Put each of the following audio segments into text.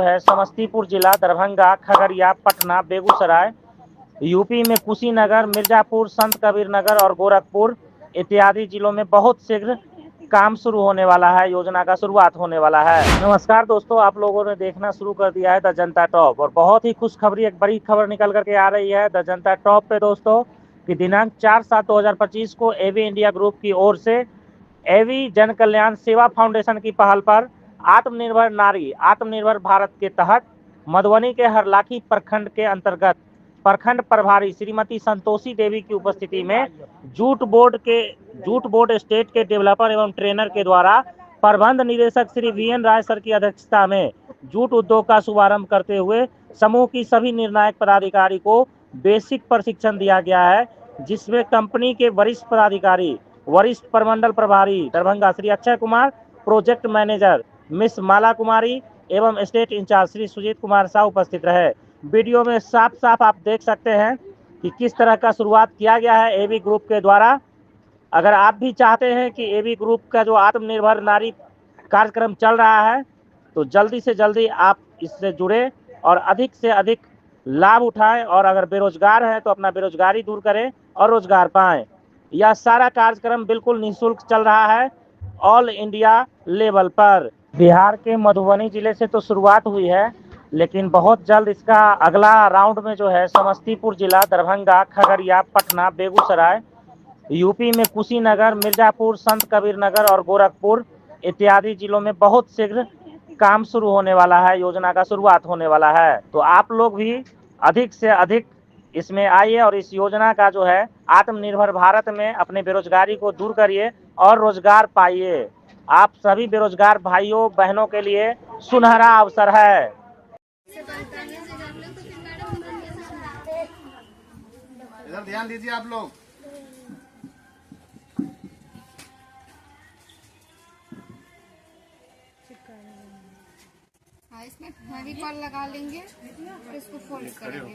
है समस्तीपुर जिला, दरभंगा, खगड़िया, पटना, बेगूसराय, यूपी में कुशीनगर, मिर्जापुर, संत कबीर नगर और गोरखपुर इत्यादि जिलों में बहुत शीघ्र काम शुरू होने वाला है। योजना का शुरुआत होने वाला है। नमस्कार दोस्तों, आप लोगों ने देखना शुरू कर दिया है द जनता टॉप और बहुत ही खुशखबरी, एक बड़ी खबर निकल करके आ रही है द जनता टॉप पे दोस्तों कि दिनांक 4/7/2025 को एवी इंडिया ग्रुप की ओर से एवी जन कल्याण सेवा फाउंडेशन की पहल पर आत्मनिर्भर नारी आत्मनिर्भर भारत के तहत मधुबनी के हरलाखी प्रखंड के अंतर्गत प्रखंड प्रभारी श्रीमती संतोषी देवी की उपस्थिति में जूट बोर्ड स्टेट के डेवलपर एवं ट्रेनर के द्वारा प्रबंध निदेशक श्री वीएन राय सर की अध्यक्षता में जूट उद्योग का शुभारंभ करते हुए समूह की सभी निर्णायक पदाधिकारी को बेसिक प्रशिक्षण दिया गया है, जिसमें कंपनी के वरिष्ठ पदाधिकारी, वरिष्ठ प्रमंडल प्रभारी Darbhanga Shri Akshay Kumar, project manager miss Mala Kumari एवं स्टेट इंचार्ज श्री सुजीत कुमार शाह उपस्थित रहे। वीडियो में साफ साफ आप देख सकते हैं कि किस तरह का शुरुआत किया गया है एवी ग्रुप के द्वारा। अगर आप भी चाहते हैं कि एवी ग्रुप का जो आत्मनिर्भर नारी कार्यक्रम चल रहा है तो जल्दी से जल्दी आप इससे जुड़े और अधिक से अधिक लाभ उठाएं, और अगर बेरोजगार हैं तो अपना बेरोजगारी दूर करें और रोजगार पाएं। यह सारा कार्यक्रम बिल्कुल निःशुल्क चल रहा है ऑल इंडिया लेवल पर। बिहार के मधुबनी जिले से तो शुरुआत हुई है, लेकिन बहुत जल्द इसका अगला राउंड में जो है समस्तीपुर जिला, दरभंगा, खगड़िया, पटना, बेगूसराय, यूपी में कुशीनगर, मिर्जापुर, संत कबीर नगर और गोरखपुर इत्यादि जिलों में बहुत शीघ्र काम शुरू होने वाला है। योजना का शुरुआत होने वाला है, तो आप लोग भी अधिक से अधिक इसमें आइए और इस योजना का जो है आत्मनिर्भर भारत में अपने बेरोजगारी को दूर करिए और रोजगार पाइए। आप सभी बेरोजगार भाइयों बहनों के लिए सुनहरा अवसर है। इधर ध्यान दीजिए आप लोग। इसमें फेविकॉल लगा लेंगे और इसको फोल्ड करेंगे।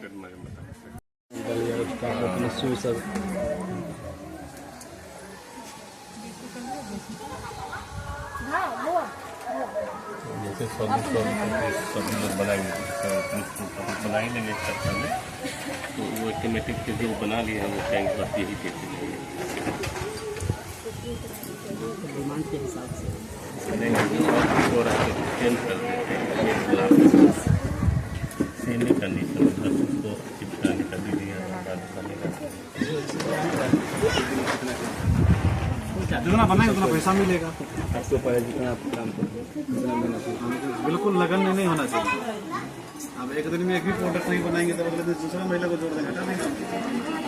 जैसे सभी लोग बनाएंगे बनाएंगे तो वो ऑटोमेटिक के जो बना लिए हैं वो टैंक बस यही देते डिमांड के हिसाब से चेंज कर देते हैं। सेमी कंडीशन बस उसको चिपकाने का भी दिया जितना बनाए उतना पैसा मिलेगा आपको। जितना आप काम करें बिल्कुल लगन में नहीं होना चाहिए। अब एक दिन में एक भी प्रोडक्ट नहीं बनाएंगे तो अगले दिन दूसरा महिला को जोड़ देंगे।